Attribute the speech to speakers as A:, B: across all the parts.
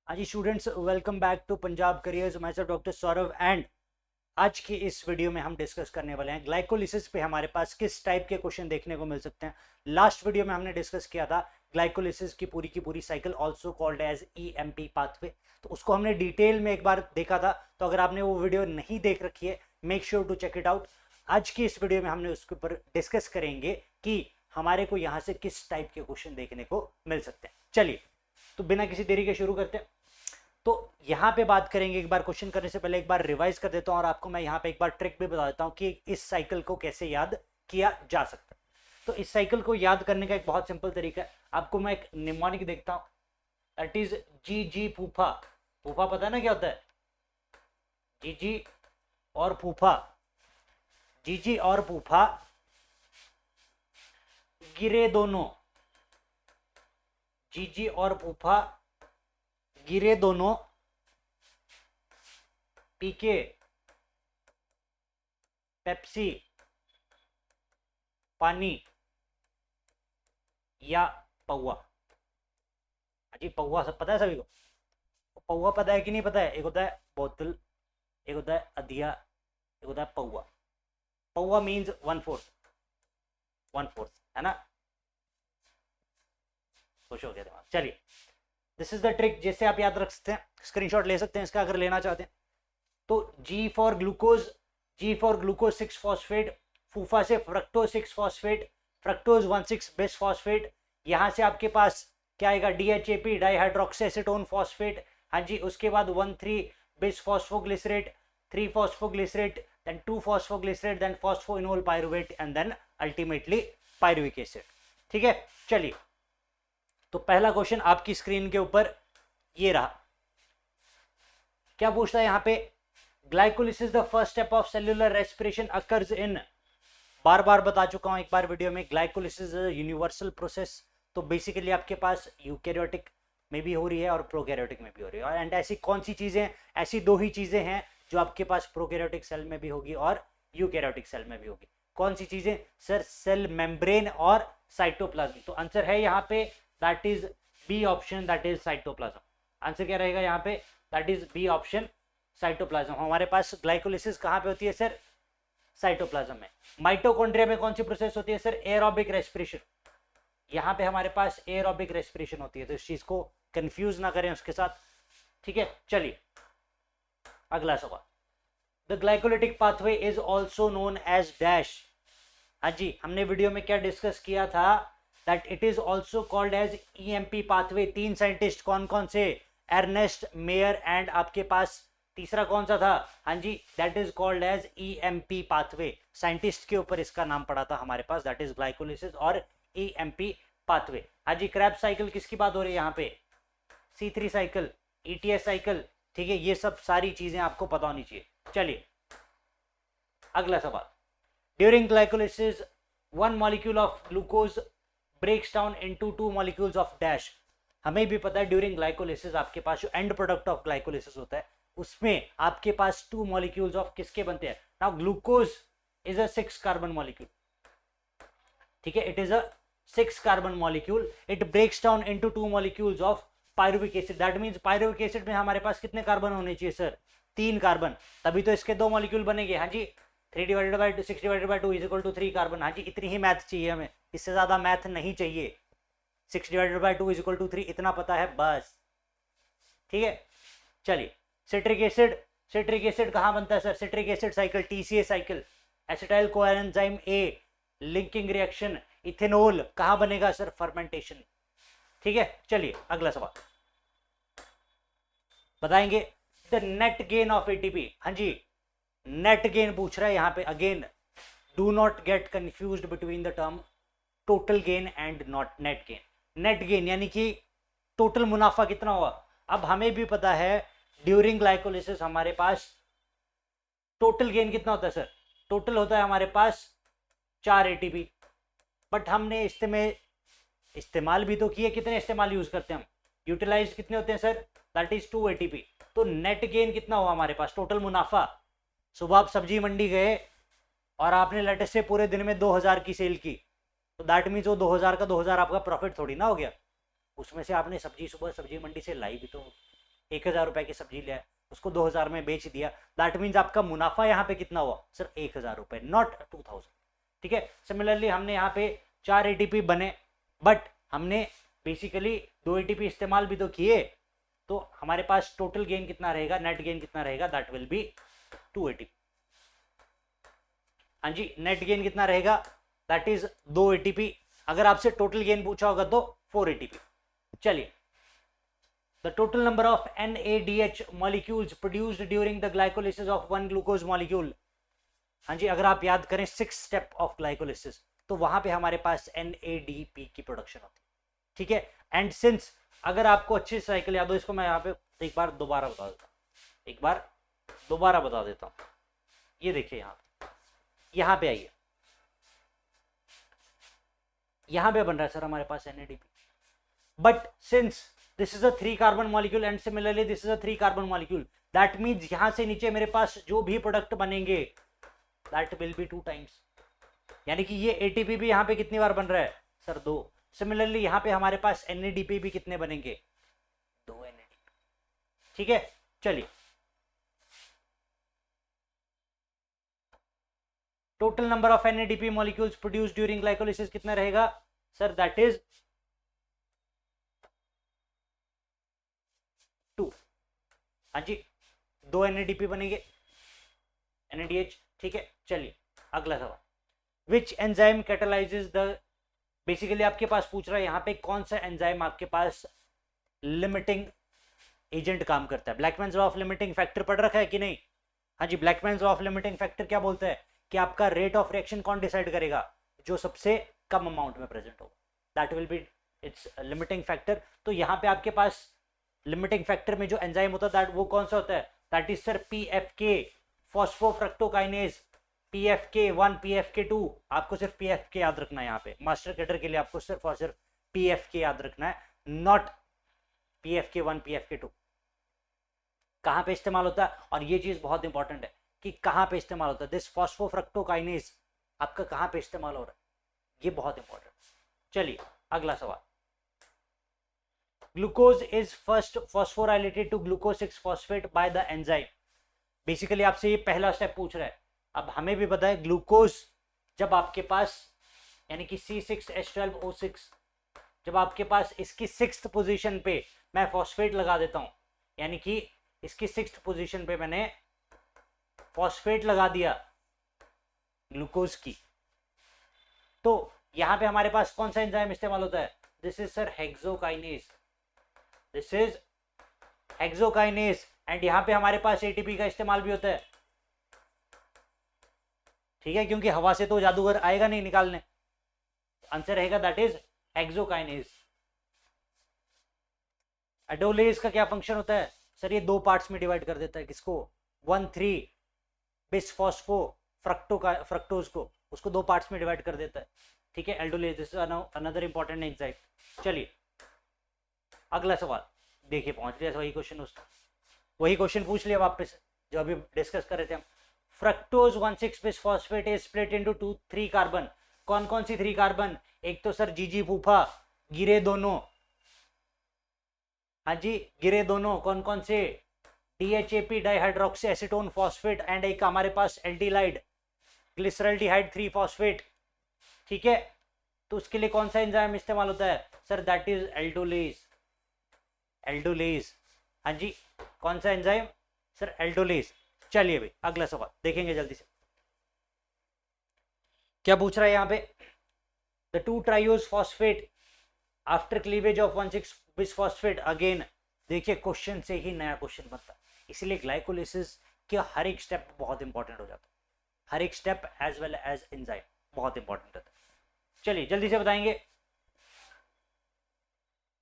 A: हाँ जी students, welcome back to Punjab careers. मैं सर डॉक्टर सौरभ एंड आज की इस वीडियो में हम डिस्कस करने वाले हैं ग्लाइकोलिसिस पे हमारे पास किस टाइप के क्वेश्चन देखने को मिल सकते हैं। लास्ट वीडियो में हमने डिस्कस किया था ग्लाइकोलिसिस की पूरी cycle, also called as EMP pathway. तो उसको हमने डिटेल में एक बार देखा था, तो अगर आपने वो वीडियो नहीं देख रखी है, make sure to check it out. आज की इस वीडियो में हमने उसके ऊपर डिस्कस करेंगे कि हमारे को यहाँ से किस टाइप के क्वेश्चन देखने को मिल सकते हैं। चलिए, तो बिना किसी देरी के शुरू करते हैं। तो यहाँ पे बात करेंगे, एक बार क्वेश्चन करने से पहले एक बार रिवाइज कर देता हूँ और आपको मैं यहाँ पे एक बार ट्रिक भी बता देता हूँ कि इस साइकिल को कैसे याद किया जा सकता है। तो इस साइकिल को याद करने का एक बहुत सिंपल तरीका है। आपको मैं एक निमोनिक देखता हूँ, दैट इज जी जी फूफा। फूफा पता है ना क्या होता है? जी जी और फूफा। जी जी और फूफा गिरे दोनों। जी जी और फूफा गिरे दोनों, पीके पेप्सी पानी या पौवा। जी पौवा सब पता है सभी को। पौवा पता है कि नहीं पता है? एक होता है बोतल, एक होता है अधिया, एक होता है पौवा। पौवा means one fourth, one fourth है ना। खुश हो गया दिमाग। चलिए, दिस इज द ट्रिक, जैसे आप याद रख सकते हैं। स्क्रीनशॉट ले सकते हैं इसका अगर लेना चाहते हैं। तो G for glucose, G for glucose 6 phosphate, फूफा से fructose 6 phosphate, fructose 1,6 bis phosphate. यहाँ से आपके पास क्या आएगा? DHAP dihydroxyacetone phosphate. हाँ जी, उसके बाद 1,3 bis phosphoglycerate, 3 phosphoglycerate, then 2 phosphoglycerate, then phosphoenol pyruvate and then ultimately pyruvic acid. ठीक है, चलिए। तो पहला क्वेश्चन आपकी स्क्रीन के ऊपर ये रहा। क्या पूछता है यहाँ पे? Glycolysis the first step of cellular respiration occurs in. बार बार बता चुका हूं एक बार वीडियो में, ग्लाइकोलिसिस यूनिवर्सल प्रोसेस। तो बेसिकली आपके पास यूकैरियोटिक में भी हो रही है और प्रोकैरियोटिक में भी हो रही है। एंड ऐसी कौन सी चीजें, ऐसी दो ही चीजें हैं जो आपके पास प्रोकैरियोटिक सेल में भी होगी और यूकैरियोटिक सेल में भी होगी। कौन सी चीजें सर? सेल मेम्ब्रेन और साइटोप्लाज्म। तो आंसर है यहाँ पे that is B option, that is cytoplasm. Answer क्या रहेगा यहाँ पे? That is B option, cytoplasm. हमारे पास ग्लाइकोलिसिस कहाँ पे होती है सर? साइटोप्लाज्म में। माइटोकॉन्ड्रिया में कौन सी प्रोसेस होती है सर? Aerobic respiration. यहाँ पे हमारे पास एरोबिक रेस्पिरेशन होती है, तो इस चीज को कंफ्यूज ना करें उसके साथ। ठीक है, चलिए अगला सवाल। The glycolytic pathway is also known as dash. हाँ जी, हमने वीडियो में क्या डिस्कस किया था? That it is also called as EMP pathway. 3 scientist कौन कौन से? एर्नेस्ट, मेयर एंड आपके पास तीसरा कौन सा था? हाँ जी, that is called as EMP pathway. Scientist के ऊपर इसका नाम पड़ा था हमारे पास, दैट इज ग्लाइकोलिसिस और ईएमपी पाथवे। हाँ जी, क्रैब्स साइकिल किसकी बात हो रही है यहाँ पे? C3 cycle, ETS cycle. ठीक है, ये सब सारी चीजें आपको पता होनी चाहिए। चलिए अगला सवाल। During glycolysis one molecule of glucose breaks down into 2 molecules of dash. हमें भी पता है ड्यूरिंग ग्लाइकोलिसिस आपके पास जो एंड प्रोडक्ट ऑफ ग्लाइकोलिसिस होता है उसमें आपके पास 2 मॉलिक्यूल्स ऑफ किसके बनते हैं? Now glucose is a 6 carbon molecule. ठीक है, it is a 6 carbon molecule. It breaks down into 2 molecules of pyruvic acid. That means pyruvic acid में हमारे पास कितने कार्बन होने चाहिए सर? 3 कार्बन, तभी तो इसके 2 मॉलिक्यूल बनेंगे। हाँ जी, 3 divided by 6 divided by 2 is equal to 3 carbon. हाँ जी, इतनी ही मैथ चाहिए हमें, इससे ज्यादा मैथ नहीं चाहिए। 6 divided by 2 is equal to 3, इतना पता है बस। ठीक है, चलिए। सिट्रिक एसिड, सिट्रिक एसिड कहाँ बनता है sir? Citric acid cycle, TCA cycle, acetyl coenzyme A linking reaction, ethanol कहाँ बनेगा सर? फर्मेंटेशन। ठीक है, चलिए अगला सवाल बताएंगे। The net gain of ATP। हाँ जी, नेट गेन पूछ रहा है यहाँ पे। Again do not gate confused between the term total gain and not net gain. Net gain यानी कि टोटल मुनाफा कितना हुआ। अब हमें भी पता है ड्यूरिंग ग्लाइकोलिसिस हमारे पास टोटल गेन कितना होता है सर? टोटल होता है हमारे पास 4 ATP, बट हमने इस्तेमाल भी तो किए। कितने इस्तेमाल यूज करते हैं हम? यूटिलाइज कितने होते हैं सर? That is 2 ATP। तो नेट गेन कितना हुआ हमारे पास? टोटल मुनाफा। सुबह आप सब्जी मंडी गए और आपने लेटेस्ट से पूरे दिन में 2000 की सेल की, तो दैट मीन्स वो 2000 का 2000 आपका प्रॉफिट थोड़ी ना हो गया। उसमें से आपने सब्जी सुबह सब्जी मंडी से लाई भी तो, 1000 रुपए की सब्जी लिया, उसको 2000 में बेच दिया, दैट मीन्स आपका मुनाफा यहाँ पे कितना हुआ, सिर्फ 1000 रुपए, नॉट 2000। ठीक है, सिमिलरली हमने यहाँ पे 4 एटीपी बने, बट हमने बेसिकली 2 एटीपी इस्तेमाल भी तो किए, तो हमारे पास टोटल गेन कितना रहेगा, नेट गेन कितना रहेगा, दैट विल बी 2 एटीपी। हाँ जी, नेट गेन कितना रहेगा, दैट इज 2 एटीपी। अगर आपसे टोटल गेन पूछा होगा तो 4 एटीपी। चलिए, the total number of NADH molecules produced during the glycolysis of one glucose molecule। हाँ जी, अगर आप याद करें 6 स्टेप ऑफ ग्लाइकोलिसिस, तो वहां पे हमारे पास NADP की प्रोडक्शन होती है। ठीक है, एंड सिंस अगर आपको अच्छी साइकिल याद हो, इसको मैं यहाँ पे एक बार दोबारा बता देता हूँ, ये देखिए यहाँ पे आइए, यहाँ पे बन रहा है सर हमारे पास NADP, but since this is a 3 carbon molecule and similarly this is a 3 carbon molecule, that means यहां से नीचे मेरे पास जो भी प्रोडक्ट बनेंगे that will be 2 times, यानी कि ये ATP भी यहां पे कितनी बार बन रहा है सर, 2। सिमिलरली यहां पे हमारे पास NADP भी कितने बनेंगे, 2 NADP। ठीक है, चलिए, total number of NADP molecules produce during glycolysis कितना रहेगा सर, दैट इज 2। हाँ जी, 2 NADP बनेंगे, NADH। ठीक है, चलिए अगला सवाल, विच एंजाइम कैटालाइजेस द, बेसिकली आपके पास पूछ रहा है यहाँ पे कौन सा एंजाइम आपके पास लिमिटिंग एजेंट काम करता है। ब्लैकमैन्स लॉ ऑफ लिमिटिंग फैक्टर पढ़ रखा है कि नहीं। हाँ जी, ब्लैकमैन्स लॉ ऑफ लिमिटिंग फैक्टर क्या बोलता है कि आपका रेट ऑफ रिएक्शन कौन डिसाइड करेगा, जो सबसे कम अमाउंट में प्रेजेंट होगा, that will be it's limiting factor. तो यहाँ पे आपके पास लिमिटिंग फैक्टर में जो एंजाइम होता है दैट वो कौन सा होता है, that is sir PFK, फॉस्फोफ्रक्टोकाइनेज, PFK1 PFK2। आपको सिर्फ PFK याद रखना है, यहाँ पे मास्टर कैडर के लिए आपको सिर्फ और सिर्फ PFK याद रखना है, नॉट PFK1 PFK2। कहां पे इस्तेमाल होता है, और ये चीज बहुत इंपॉर्टेंट है कि कहां पे इस्तेमाल होता है, दिस फॉस्फोफ्रक्टोकाइनेज आपका कहां पे इस्तेमाल हो रहा है, ये बहुत इंपॉर्टेंट। चलिए अगला सवाल, glucose is first phosphorylated to glucose 6 phosphate by the enzyme. Basically आपसे ये पहला स्टेप पूछ रहा है। अब हमें भी पता है ग्लूकोज जब आपके पास यानी कि C6H12O6 जब आपके पास इसकी 6th पोजीशन पे मैं फॉस्फेट लगा देता हूं, यानी कि इसकी 6th पोजीशन पे मैंने फॉस्फेट लगा दिया ग्लूकोज की, तो यहां पे हमारे पास कौन सा एंजाइम इस्तेमाल होता है, this is sir hexokinase, this is hexokinase. And यहां पे हमारे पास ATP का इस्तेमाल भी होता है। ठीक है, क्योंकि हवा से तो जादूगर आएगा नहीं निकालने, आंसर रहेगा दैट इज हेक्सोकाइनेज। एडोलेज का क्या फंक्शन होता है सर, ये 2 पार्ट्स में डिवाइड कर देता है, किसको, 1,3 बिसफॉस्फो फ्रक्टोज को, उसको 2 पार्ट्स में डिवाइड कर देता है। ठीक है, aldolase this is another important enzyme. चलिए अगला सवाल, देखिए पहुंच गया वही क्वेश्चन, वही क्वेश्चन पूछ लिया वापस जो अभी डिस्कस कर रहे थे हम। Fructose 1,6 bisphosphate is split into 3 carbon. कौन कौन सी 3 कार्बन, एक तो सर जीजी फूफा, गिरे दोनों, हाँ जी गिरे दोनों, कौन कौन से, DHAP dihydroxy acetone phosphate, and एक हमारे पास एल्डिलाइड ग्लिसरल्डिहाइड 3 फॉस्फेट। ठीक है, तो उसके लिए कौन सा एंजाइम इस्तेमाल होता है sir, that is aldolase, aldolase. हाँ जी, कौन सा एंजाइम सर, एल्डोलेज। चलिए भाई अगला सवाल देखेंगे जल्दी से, क्या पूछ रहा है यहाँ पे, the 2 triose phosphate after cleavage of 1,6 bisphosphate. Again देखिए क्वेश्चन से ही नया क्वेश्चन बनता है, इसलिए ग्लाइकोलिसिस के हर एक स्टेप बहुत इंपॉर्टेंट हो जाता है, हर एक step as well as enzyme बहुत इंपॉर्टेंट होता है। चलिए जल्दी से बताएंगे,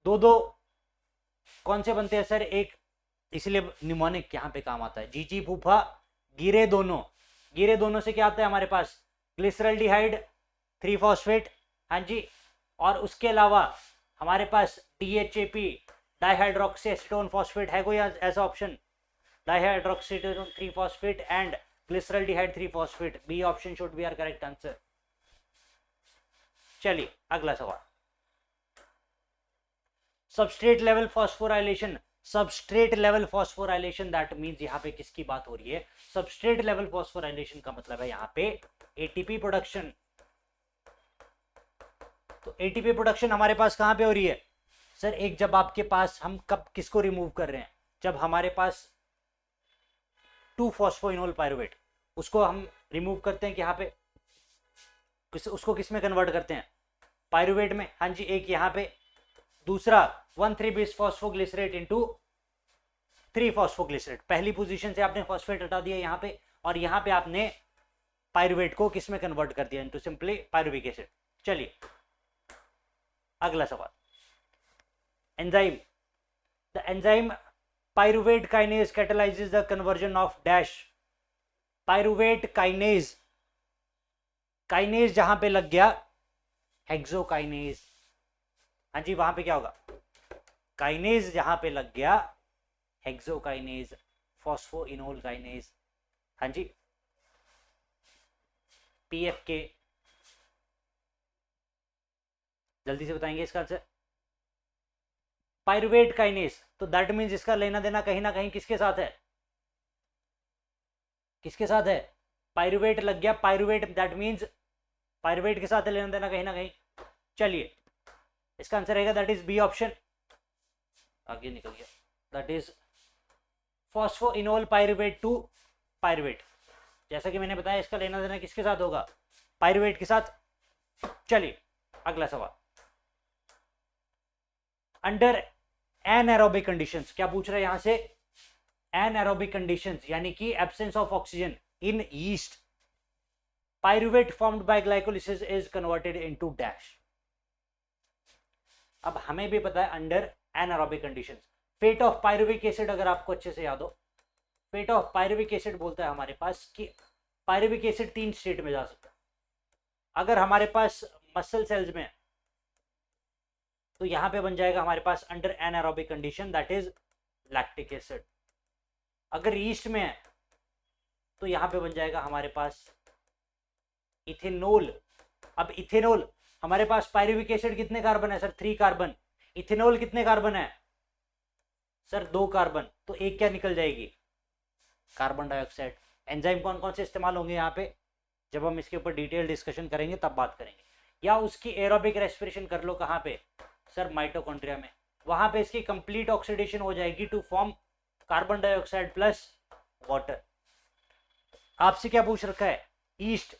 A: दो कौन से बनते हैं सर, एक, इसलिए निमोनिक यहाँ पे काम आता है, जीजी फूफा गिरे दोनों, गिरे दोनों से क्या आता है हमारे पास, ग्लिसरल्डिहाइड 3 फॉस्फेट। हाँ जी, और उसके अलावा हमारे पास DHAP डाइहाइड्रोक्सी एसीटोन फॉस्फेट है कोई ऐसा option, dihydroxy 3 phosphate and glyceraldehyde 3 phosphate, B option should be our correct answer. चलिए अगला सवाल, substrate level phosphorylation substrate level phosphorylation, that means यहाँ पे किसकी बात हो रही है, सबस्ट्रेट लेवल फॉस्फोराइलेशन का मतलब है यहाँ पे एटीपी प्रोडक्शन। तो एटीपी प्रोडक्शन हमारे पास कहां पे हो रही है सर, एक जब आपके पास, हम कब किसको रिमूव कर रहे हैं, जब हमारे पास 2 फॉस्फोइनोल पायरुवेट, उसको हम रिमूव करते हैं कि यहाँ पे उसको किस में कन्वर्ट करते हैं, पायरुवेट में। हाँ जी, एक यहाँ पे, दूसरा 1,3-bis फॉस्फोग्लिसरेट इनटू 3 फॉस्फोग्लिसरेट। पहली पोजीशन से आपने फॉस्फेट हटा दिया यहाँ पे, और यहाँ पे आपने पायरुवेट को किस में कन्वर्ट कर दिया, इनटू सिंपली पायरुविक एसिड। चलिए अगला सवाल, enzyme, the enzyme pyruvate kinase कैटलाइजेस the conversion of dash. Pyruvate kinase, kinase जहां पे लग गया हेक्सोकाइनेज, हाँ जी वहां पे क्या होगा, काइनेज जहां पे लग गया हेक्सोकाइनेज, फॉस्फोइनोल काइनेज, हाँ जी पीएफके, जल्दी से बताएंगे इसका आंसर, पायरुवेट काइनेज। तो दैट मीन्स इसका लेना देना कहीं ना कहीं किसके साथ है, किसके साथ है, पायरुवेट लग गया, पायरुवेट, दैट मीन्स पायरुवेट के साथ है लेना देना कहीं ना कहीं। चलिए इसका आंसर रहेगा दैट इज बी ऑप्शन, आगे निकल गया, that is phosphoenol pyruvate to pyruvate. जैसा कि मैंने बताया इसका लेना देना किसके साथ होगा, पायरुवेट के साथ। चलिए अगला सवाल, अंडर एनएरोबिक कंडीशंस, क्या पूछ रहे हैं यहां से, एनएरोबिक कंडीशंस यानी कि absence of oxygen in yeast, pyruvate formed by glycolysis is converted into dash. अब हमें भी पता है under anaerobic conditions, fate of pyruvic acid अगर आपको अच्छे से याद हो, फेट ऑफ पायरुविक एसिड बोलता है हमारे पास कि पायरुविक एसिड 3 स्टेट में जा सकता है। अगर हमारे पास मसल सेल्स में, तो यहां पे बन जाएगा हमारे पास under anaerobic condition that is lactic acid. अगर ईस्ट में है तो यहां पे बन जाएगा हमारे पास इथेनॉल। अब इथेनॉल, हमारे पास पायरुविक एसिड कितने कार्बन है सर, 3 कार्बन, इथेनॉल कितने कार्बन है सर, 2 कार्बन, तो एक क्या निकल जाएगी, कार्बन डाइऑक्साइड। एंजाइम कौन कौन से इस्तेमाल होंगे यहाँ पे, जब हम इसके ऊपर डिटेल डिस्कशन करेंगे तब बात करेंगे। या उसकी एरोबिक रेस्पिरेशन कर लो, कहाँ पे सर, माइटोकॉन्ड्रिया में, वहां पे इसकी कंप्लीट ऑक्सीडेशन हो जाएगी to form carbon dioxide plus water. आपसे क्या पूछ रखा है, ईस्ट,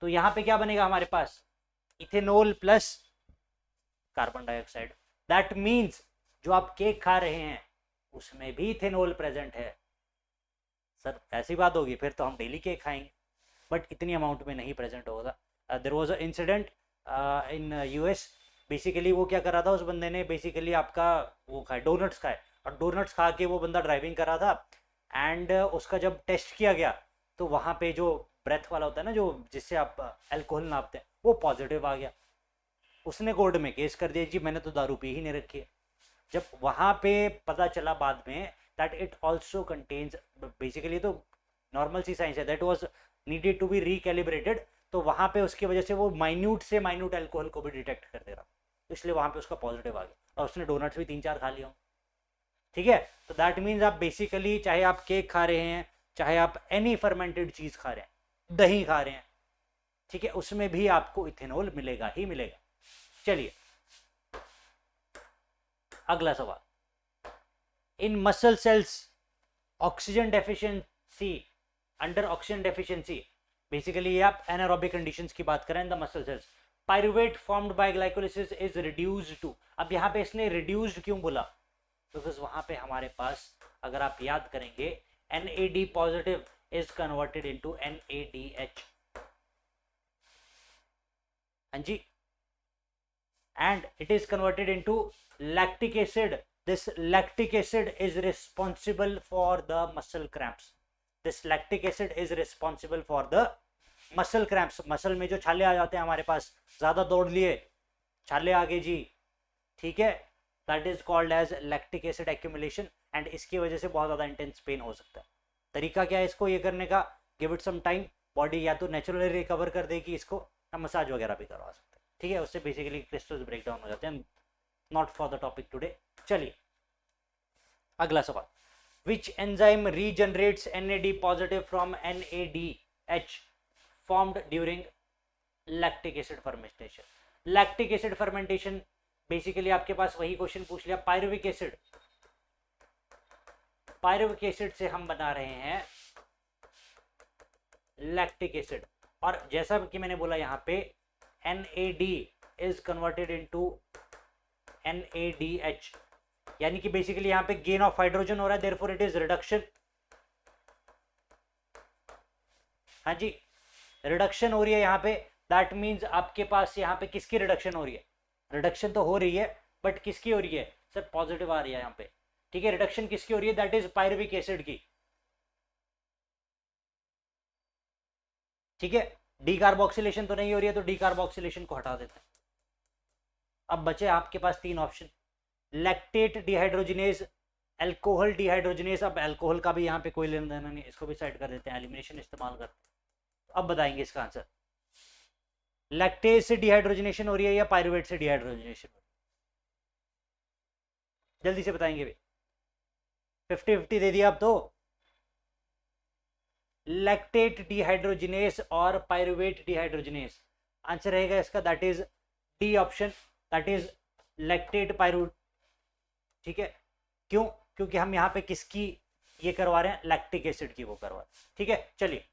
A: तो यहां पे क्या बनेगा हमारे पास, ethanol plus carbon dioxide. That means जो आप केक खा रहे हैं उसमें भी इथेनॉल प्रेजेंट है। सर ऐसी बात होगी फिर तो हम डेली केक खाएंगे, बट इतनी अमाउंट में नहीं प्रेजेंट होगा। There was a incident in US, basically वो क्या कर रहा था, उस बंदे ने बेसिकली आपका वो खाए, डोनट्स खाए, और डोनट्स खा के वो बंदा ड्राइविंग कर रहा था, एंड उसका जब टेस्ट किया गया तो वहाँ पे जो ब्रेथ वाला होता है ना, जो जिससे आप अल्कोहल नापते हैं, वो पॉजिटिव आ गया। उसने कोर्ट में केस कर दिया, जी मैंने तो दारू पी ही नहीं रखी है। जब वहाँ पे पता चला बाद में that it also contains, basically तो नॉर्मल सी साइंस है, that was needed to be recalibrated, तो वहाँ पे उसकी वजह से वो माइन्यूट से माइन्यूट अल्कोहल को भी डिटेक्ट कर दे रहा, तो इसलिए वहाँ पे उसका पॉजिटिव आ गया, और उसने डोनट्स भी 3-4 खा लिया। ठीक है, तो दैट मीन्स आप बेसिकली चाहे आप केक खा रहे हैं, चाहे आप एनी फर्मेंटेड चीज खा रहे हैं, दही खा रहे हैं, ठीक है, उसमें भी आपको इथेनॉल मिलेगा ही मिलेगा। चलिए अगला सवाल, in muscle cells oxygen deficiency, under oxygen deficiency, basically ये आप एनारोबिक कंडीशंस की बात करें in the muscle cells, pyruvate formed by glycolysis is reduced to. अब यहाँ पे इसने रिड्यूस्ड क्यों बोला, बिकॉज वहां पे हमारे पास अगर आप याद करेंगे NAD positive is converted into NADH, हाँ जी, and it is converted into lactic acid. This lactic acid is responsible for the muscle cramps. This lactic acid is responsible for the muscle cramps. Muscle में जो छाले आ जाते हैं हमारे पास, ज्यादा दौड़ लिए छाले आ गए जी, ठीक है, that is called as lactic acid accumulation, and इसकी वजह से बहुत ज्यादा इंटेंस पेन हो सकता है। तरीका क्या है इसको ये करने का, give it some time, body या तो नेचुरली रिकवर कर देगी इसको, या मसाज वगैरह भी करवा सकते हैं, ठीक है, उससे बेसिकली क्रिस्टल्स ब्रेक डाउन हो जाते हैं, not for the topic today. चलिए अगला सवाल, which enzyme regenerates NAD positive from NADH formed during lactic acid fermentation? lactic acid fermentation basically आपके पास वही क्वेश्चन पूछ लिया, पायरुविक एसिड से हम बना रहे हैं लैक्टिक एसिड, और जैसा कि मैंने बोला यहाँ पे NAD is converted into NADH, यानी कि बेसिकली यहाँ पे गेन ऑफ हाइड्रोजन हो रहा है, देयरफॉर इट इज रिडक्शन। हाँ जी, रिडक्शन हो रही है यहाँ पे, दैट मीन्स आपके पास यहाँ पे किसकी रिडक्शन हो रही है? रिडक्शन तो हो रही है बट किसकी हो रही है सर? पॉजिटिव आ रही है यहाँ पे, ठीक है। रिडक्शन किसकी हो रही है? दैट इज पायरुविक एसिड की, ठीक है। डीकार्बोक्सिलेशन तो नहीं हो रही है, तो डीकार्बोक्सिलेशन को हटा देते हैं। अब बचे आपके पास तीन option, lactate dehydrogenase, alcohol dehydrogenase. अब अल्कोहल का भी यहाँ पे कोई लेना देना नहीं, इसको भी साइड कर देते हैं, एलिमिनेशन इस्तेमाल करते हैं। अब बताएंगे इसका आंसर, लैक्टेज से डिहाइड्रोजिनेशन हो रही है या पायरुवेट से डिहाइड्रोजिनेशन हो रही है? जल्दी से बताएंगे भी, 50-50 दे दिया अब तो। लैक्टेट डिहाइड्रोजिनेज और पायरुवेट डिहाइड्रोजिनेज, आंसर रहेगा इसका that is D option, that is lactate pyruvate, ठीक है। क्यों? क्योंकि हम यहाँ पे किसकी ये करवा रहे हैं? लैक्टिक एसिड की वो करवा रहे हैं, ठीक है। चलिए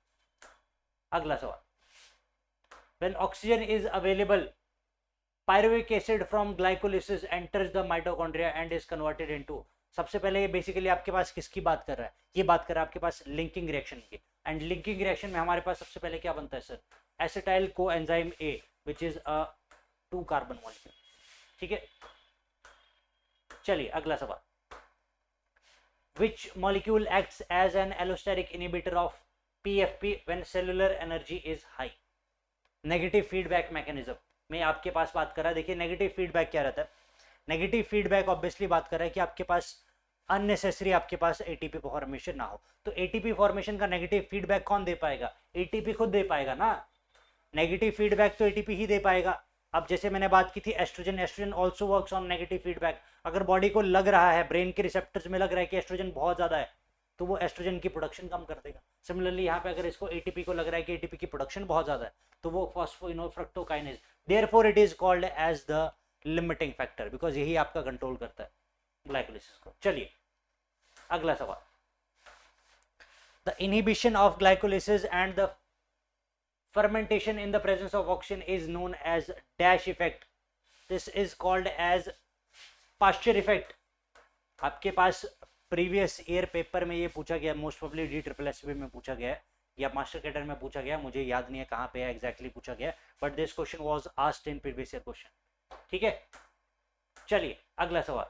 A: अगला सवाल, when oxygen is available pyruvic acid from glycolysis enters the mitochondria and is converted into, सबसे पहले ये बेसिकली आपके पास किसकी बात कर रहा है? ये बात कर रहा है आपके पास लिंकिंग रिएक्शन की, एंड लिंकिंग रिएक्शन में हमारे पास सबसे पहले क्या बनता है sir? Acetyl coenzyme A which is a 2 carbon molecule, ठीक है। चलिए अगला सवाल, which molecule acts as an allosteric inhibitor of PFP when cellular energy is high? Negative feedback mechanism में आपके पास बात कर रहा है। देखिए नेगेटिव फीडबैक क्या रहता है? नेगेटिव फीडबैक ऑब्वियसली बात कर रहा है कि आपके पास अननेसेसरी आपके पास एटीपी फॉर्मेशन ना हो, तो एटीपी फॉर्मेशन का नेगेटिव फीडबैक कौन दे पाएगा? एटीपी खुद दे पाएगा ना, नेगेटिव फीडबैक तो एटीपी ही दे पाएगा। अब जैसे मैंने बात की थी estrogen, estrogen also works on negative feedback. अगर बॉडी को लग रहा है, ब्रेन के रिसेप्टर्स में लग रहा है कि एस्ट्रोजन बहुत ज्यादा है, तो वो एस्ट्रोजन की प्रोडक्शन कम कर देगा। सिमिलरली यहाँ पे अगर इसको एटीपी को लग रहा है कि एटीपी की प्रोडक्शन बहुत ज्यादा है, तो वो phosphofructokinase, therefore it is called as the limiting factor, because यही आपका कंट्रोल करता है ग्लाइकोलिसिस को। चलिए अगला सवाल, the inhibition of glycolysis and the fermentation in the presence of oxygen is known as dash effect. This is called as Pasteur effect. आपके पास previous year paper में ये पूछा गया, मोस्ट प्रोबेबली DSSB में पूछा गया है या मास्टर कैडर में पूछा गया, मुझे याद नहीं है कहाँ पे है एग्जैक्टली पूछा गया, but this question was asked in previous year question, ठीक है। चलिए अगला सवाल,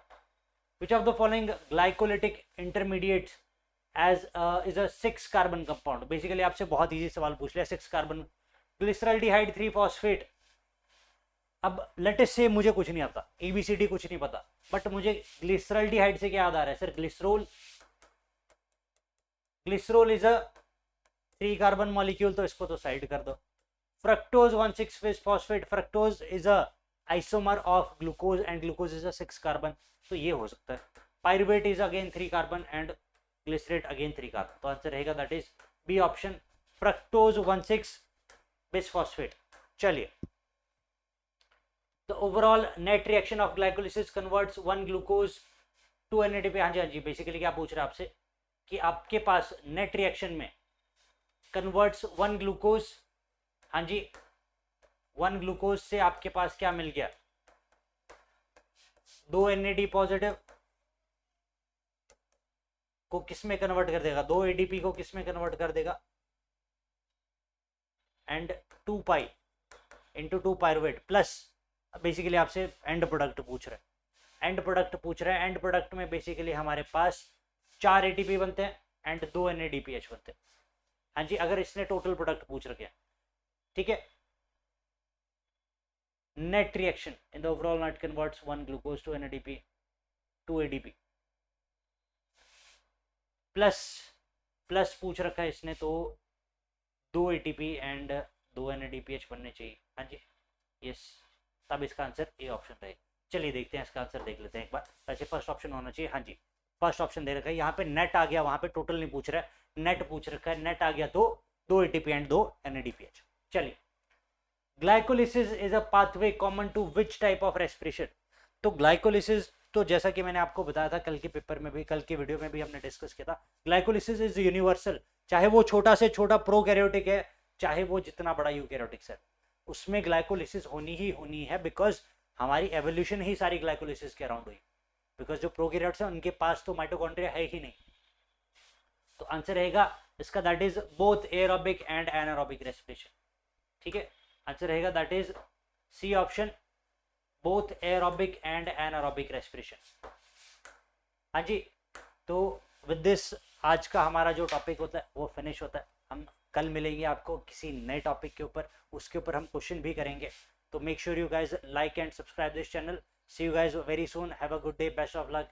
A: which of the following glycolytic intermediates as is a 6 carbon compound? Basically आपसे बहुत इजी सवाल पूछ लिया, 6 कार्बन ग्लिसरल्डिहाइड 3 फॉस्फेट। अब लेट अस से मुझे कुछ नहीं आता, ABCD कुछ नहीं पता, बट मुझे ग्लिसरल्डिहाइड से क्या याद आ रहा है sir? Glycerol. Glycerol is a 3 carbon molecule, तो इसको तो साइड कर दो। Fructose 1,6 phosphate, fructose is a isomer of glucose and glucose is a 6 carbon, तो ये हो सकता है। Pyruvate is again 3 carbon and glycerate again 3 carbon, तो आंसर रहेगा that is B option, fructose 1,6 bisphosphate. चलिए, the overall net reaction of glycolysis converts 1 glucose to NADP। हाँ जी हाँ जी, बेसिकली क्या पूछ रहा है आपसे कि आपके पास नेट रिएक्शन में कन्वर्ट्स 1 ग्लूकोज, हाँ जी 1 ग्लूकोज से आपके पास क्या मिल गया? 2 NAD पॉजिटिव को किस में कन्वर्ट कर देगा? 2 ADP को किस में कन्वर्ट कर देगा? And 2 pi into 2 pyruvate plus, basically आपसे एंड प्रोडक्ट पूछ रहा है, एंड प्रोडक्ट पूछ रहा है। एंड प्रोडक्ट में बेसिकली हमारे पास 4 ATP बनते हैं एंड 2 NADPH बनते हैं। हाँ जी, अगर इसने टोटल प्रोडक्ट पूछ रखे हैं, ठीक है। Net reaction in the overall net converts 1 glucose to NADP 2 ADP plus plus पूछ रखा है इसने, तो 2 ATP एंड 2 NADPH बनने चाहिए। हाँ जी यस, तब इसका आंसर ए ऑप्शन रहेगा। चलिए देखते हैं इसका आंसर, देख लेते हैं एक बार। वैसे फर्स्ट ऑप्शन होना चाहिए, हाँ जी फर्स्ट ऑप्शन दे रखा है। यहाँ पे नेट आ गया, वहां पे टोटल नहीं पूछ रहा है, नेट पूछ रखा है। नेट आ गया तो 2 एटीपी एंड 2 NADPH। चलिए, glycolysis is a pathway common to which type of respiration. तो ग्लाइकोलिसिस तो जैसा कि मैंने आपको बताया था कल के पेपर में भी, कल के वीडियो में भी हमने डिस्कस किया था, ग्लाइकोलिसिस इज यूनिवर्सल। चाहे वो छोटा से छोटा प्रोकैरियोटिक है, चाहे वो जितना बड़ा यूकैरियोटिक है, उसमें ग्लाइकोलिसिस होनी ही होनी है, बिकॉज हमारी एवोल्यूशन ही सारी ग्लाइकोलिसिस के अराउंड हुई। बिकॉज जो प्रोकैरियोट्स हैं उनके पास तो माइटोकॉन्ड्रिया है ही नहीं। तो आंसर रहेगा इसका that is both aerobic and anaerobic respiration. ठीक है, आंसर रहेगा that is C option, both aerobic and anaerobic respiration. हाँ जी, तो विद दिस आज का हमारा जो टॉपिक होता है वो फिनिश होता है। हम कल मिलेंगे आपको किसी नए टॉपिक के ऊपर, उसके ऊपर हम क्वेश्चन भी करेंगे। तो make sure you guys like and subscribe this channel. See you guys very soon, have a good day, best of luck.